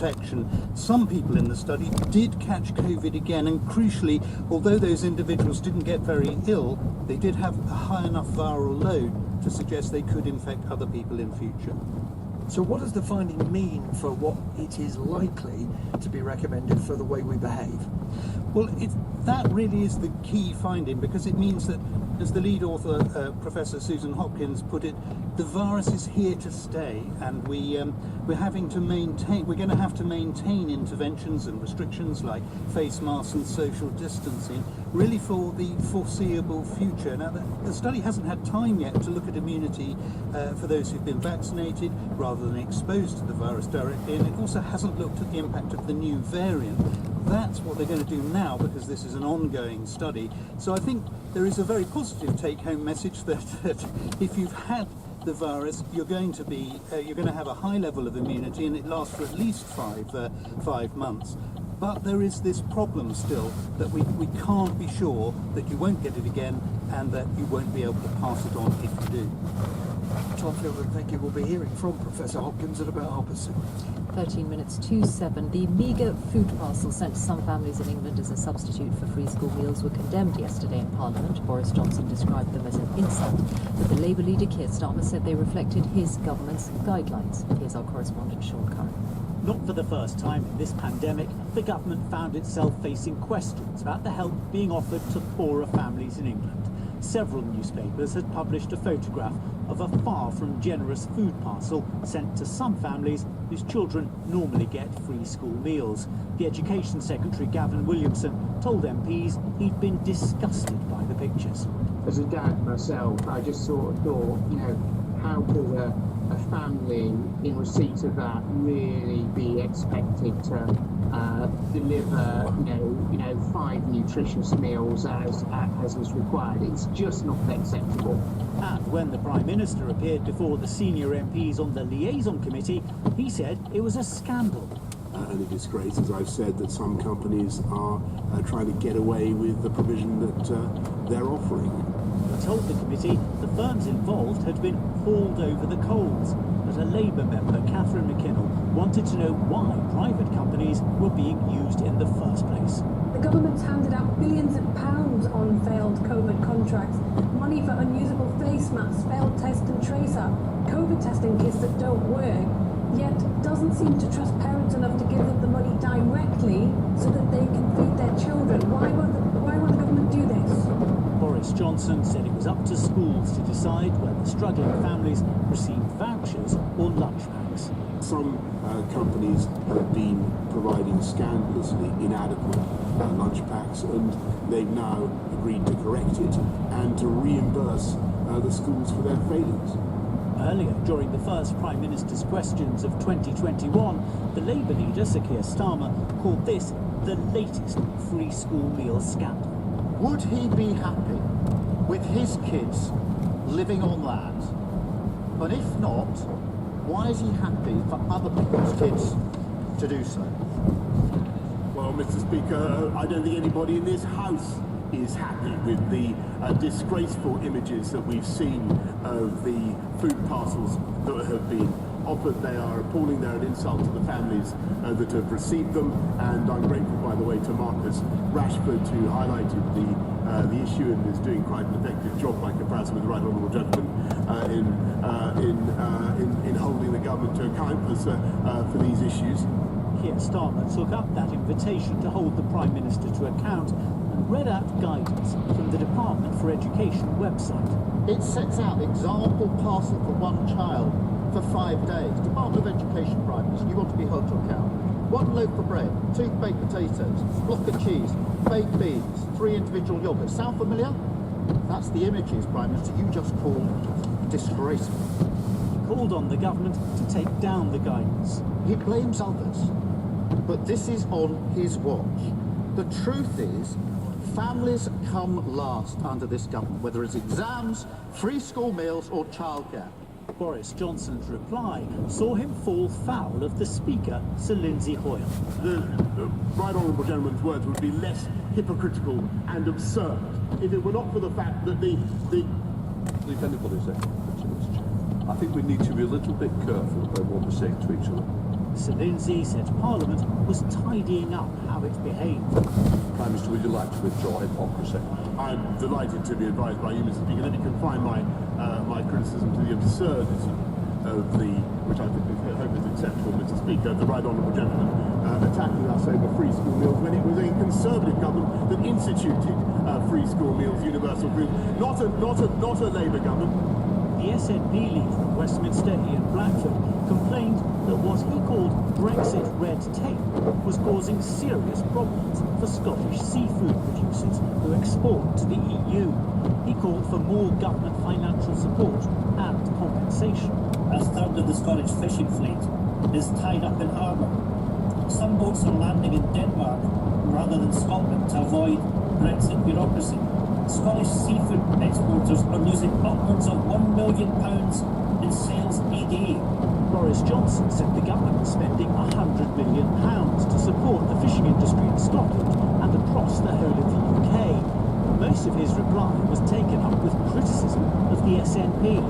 infection. Some people in the study did catch COVID again, and crucially, although those individuals didn't get very ill, they did have a high enough viral load to suggest they could infect other people in future. So what does the finding mean for what it is likely to be recommended for the way we behave? Well, that really is the key finding, because it means that, as the lead author, Professor Susan Hopkins, put it, the virus is here to stay, and we're going to have to maintain interventions and restrictions like face masks and social distancing, really for the foreseeable future. Now, the study hasn't had time yet to look at immunity for those who've been vaccinated rather than exposed to the virus directly, and it also hasn't looked at the impact of the new variant. That's what they're going to do now, because this is an ongoing study. So I think there is a very positive take-home message that if you've had the virus, you're going to have a high level of immunity, and it lasts for at least five months. But there is this problem still that we can't be sure that you won't get it again, and that you won't be able to pass it on if you do. Tom Fielder, thank you. We'll be hearing from Professor Hopkins at about 7:30. 13 minutes to 7. The meagre food parcels sent to some families in England as a substitute for free school meals were condemned yesterday in Parliament. Boris Johnson described them as an insult, but the Labour leader Keir Starmer said they reflected his government's guidelines. Here's our correspondent Sean Curran. Not for the first time in this pandemic, the government found itself facing questions about the help being offered to poorer families in England. Several newspapers had published a photograph of a far from generous food parcel sent to some families whose children normally get free school meals. The Education Secretary, Gavin Williamson, told MPs he'd been disgusted by the pictures. As a dad myself, I just sort of thought, how could a family in receipt of that really be expected to deliver, 5 nutritious meals as is required? It's just not acceptable. And when the Prime Minister appeared before the senior MPs on the liaison committee, he said it was a scandal. And a disgrace, as I've said, that some companies are trying to get away with the provision that they're offering. He told the committee the firms involved had been hauled over the coals, but a Labour member, Catherine McKinnell, wanted to know why private companies were being used in the first place. The government's handed out billions of pounds on failed COVID contracts, money for unusable face masks, failed test and tracer, COVID testing kits that don't work, yet doesn't seem to trust parents enough to give them the money directly so that they can feed their children. Why won't the government do this? Boris Johnson said it was up to schools to decide whether struggling families received vouchers or lunch packs. Some companies have been providing scandalously inadequate lunch packs, and they've now agreed to correct it and to reimburse the schools for their failings. Earlier, during the first Prime Minister's questions of 2021, the Labour leader, Sir Keir Starmer, called this the latest free school meal scandal. Would he be happy with his kids living on that? And if not, why is he happy for other people's kids to do so? Well, Mr. Speaker, I don't think anybody in this House is happy with the disgraceful images that we've seen of the food parcels that have been offered. They are appalling. They're an insult to the families that have received them, and I'm grateful, by the way, to Marcus Rashford, who highlighted the issue and is doing quite an effective job by comparison with the right honourable gentleman in holding the government to account for these issues. Keir Starmer took up that invitation to hold the Prime Minister to account and read out guidance from the Department for Education website. It sets out example parcel for one child for 5 days. Department of Education, Prime Minister, you want to be held to account. 1 loaf of bread, 2 baked potatoes, block of cheese, baked beans, 3 individual yogurts. Sound familiar? That's the images, Prime Minister, you just called disgraceful. He called on the government to take down the guidance. He blames others, but this is on his watch. The truth is, families come last under this government, whether it's exams, free school meals or childcare. Boris Johnson's reply saw him fall foul of the Speaker, Sir Lindsay Hoyle. The right honourable gentleman's words would be less hypocritical and absurd if it were not for the fact that If anybody's I think we need to be a little bit careful about what we say to each other. Sir Lindsay said Parliament was tidying up how it behaved. Prime Minister, would you like to withdraw hypocrisy? I'm delighted to be advised by you, Mr. Speaker. Let me confine my criticism to the absurdity of which I hope is acceptable, Mr. Speaker, the right honourable gentleman attacking us over free school meals when it was a Conservative government that instituted free school meals, universal food, not a Labour government. The SNP leader of Westminster, Ian Blackford, complained that what he called Brexit red tape was causing serious problems for Scottish seafood producers who export to the EU. He called for more government financial support and compensation. A third of the Scottish fishing fleet is tied up in harbour. Some boats are landing in Denmark rather than Scotland to avoid Brexit bureaucracy. Scottish seafood exporters are losing upwards of £1 million in sales a day. Boris Johnson said the government was spending £100 million to support the fishing industry in Scotland and across the whole of the UK. Most of his reply was taken up with criticism of the SNP.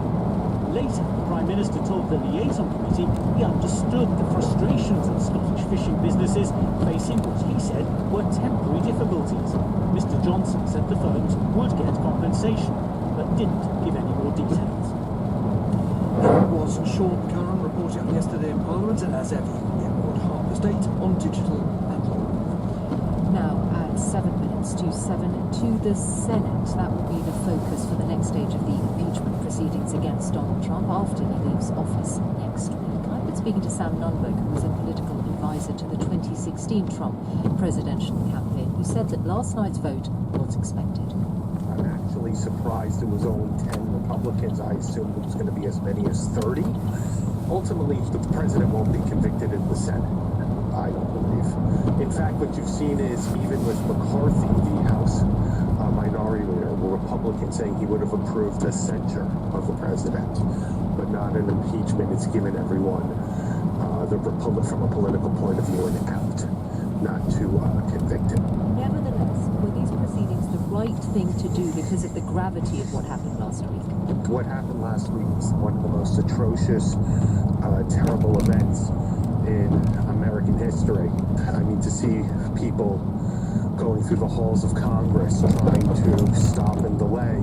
Later, the Prime Minister told the liaison committee he understood the frustrations of Scottish fishing businesses facing what he said were temporary difficulties. Mr Johnson said the firms would get compensation, but didn't give any more details. That was Sean Curran reporting on yesterday in Parliament, and as ever, you can get more Harvest Date on digital and live. Now at 7 minutes to 7 to the Senate. That will be the focus for the next stage of the impeachment proceedings against Donald Trump after he leaves office next week. I've been speaking to Sam Nunberg, who was a political advisor to the 2016 Trump presidential campaign, who said that last night's vote was expected. I'm actually surprised it was only 10 Republicans. I assumed it was going to be as many as 30. Ultimately, the president won't be convicted in the Senate. I don't believe. In fact, what you've seen is even with McCarthy, the House minority leader, were Republicans saying he would have approved a censure of the president, but not an impeachment. It's given everyone from a political point of view an out, not to convict him. Nevertheless, were these proceedings the right thing to do because of the gravity of what happened last week? What happened last week was one of the most atrocious, terrible events in American history. I mean, to see people going through the halls of Congress trying to stop and delay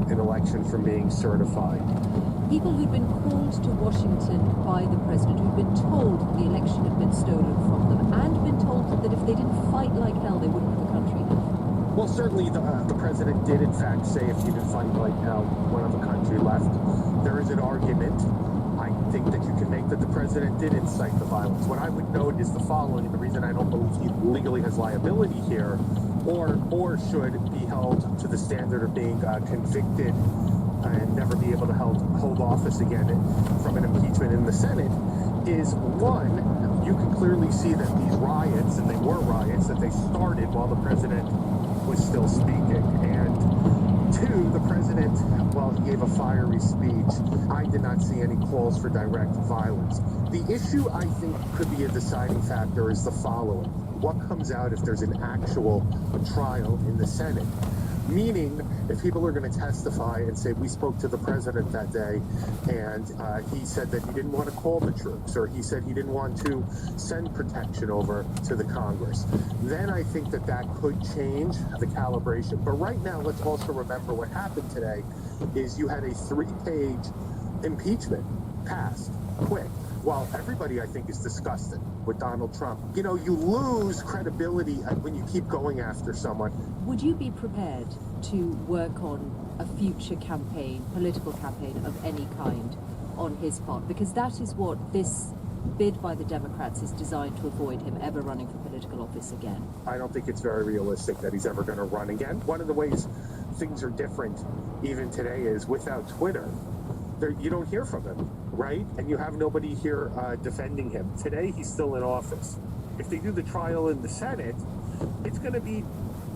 an election from being certified. People who'd been called to Washington by the president, who'd been told the election had been stolen from them, and been told that if they didn't fight like hell, they wouldn't have the country left. Well, certainly the president did, in fact, say if you didn't fight like hell, one of the country left. There is an argument, I think, that you can make that the president did incite the violence. What I would note is the following, and the reason I don't believe he legally has liability here, or should be held to the standard of being convicted and never be able to hold office again from an impeachment in the Senate, is one, you can clearly see that these riots, and they were riots, that they started while the president was still speaking. And two, the president, while he gave a fiery speech, I did not see any calls for direct violence. The issue, I think, could be a deciding factor is the following. What comes out if there's an actual trial in the Senate? Meaning, if people are going to testify and say, we spoke to the president that day, and he said that he didn't want to call the troops, or he said he didn't want to send protection over to the Congress, then I think that could change the calibration. But right now, let's also remember what happened today is you had a 3-page impeachment passed quick. While everybody, I think, is disgusted with Donald Trump. You know, you lose credibility when you keep going after someone. Would you be prepared to work on a future campaign, political campaign of any kind on his part? Because that is what this bid by the Democrats is designed to avoid him ever running for political office again. I don't think it's very realistic that he's ever going to run again. One of the ways things are different even today is without Twitter. You don't hear from him, right? And you have nobody here defending him. Today, he's still in office. If they do the trial in the Senate, it's going to be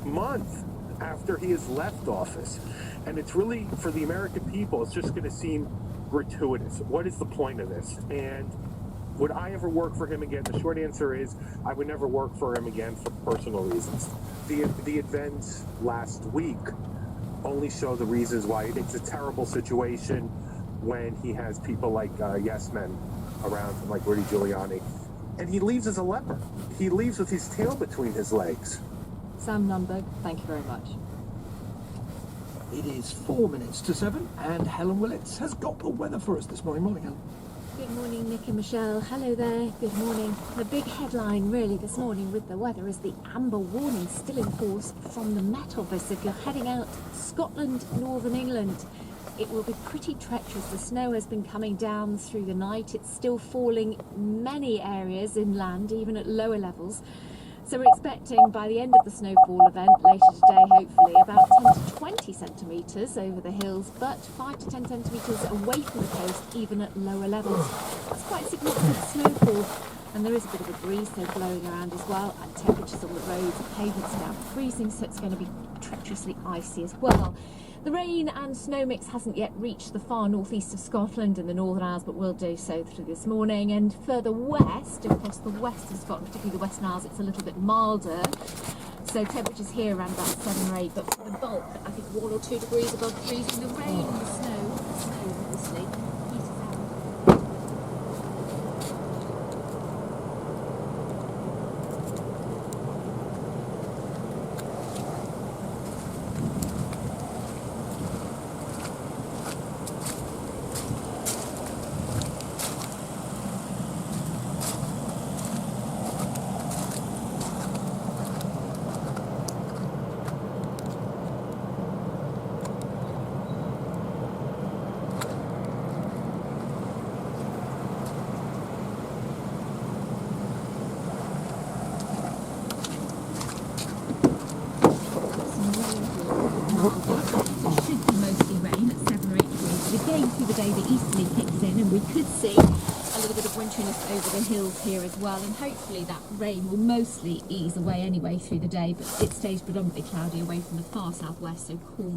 a month after he has left office. And it's really, for the American people, it's just going to seem gratuitous. What is the point of this? And would I ever work for him again? The short answer is I would never work for him again for personal reasons. The events last week only show the reasons why it's a terrible situation when he has people like yes men around him, like Rudy Giuliani, and he leaves as a leper. He leaves with his tail between his legs. Sam Nunberg, thank you very much. It is 4 minutes to 7, and Helen Willits has got the weather for us this morning. Morning, Helen. Good morning, Nick and Michelle. Hello there. Good morning. The big headline really this morning with the weather is the amber warning still in force from the Met Office if you're heading out Scotland, Northern England. It will be pretty treacherous. The snow has been coming down through the night. It's still falling many areas inland, even at lower levels. So we're expecting by the end of the snowfall event later today, hopefully, about 10 to 20 centimetres over the hills, but 5 to 10 centimetres away from the coast, even at lower levels. It's quite significant snowfall, and there is a bit of a breeze so blowing around as well, and temperatures on the roads, pavements down freezing, so it's going to be treacherously icy as well. The rain and snow mix hasn't yet reached the far northeast of Scotland and the Northern Isles, but will do so through this morning. And further west, across the west of Scotland, particularly the Western Isles, it's a little bit milder. So temperatures here around about 7 or 8, but for the bulk, I think 1 or 2 degrees above freezing. The rain and the snow obviously, eases out. Over the hills here as well, and hopefully that rain will mostly ease away anyway through the day, but it stays predominantly cloudy away from the far southwest, so Cornwall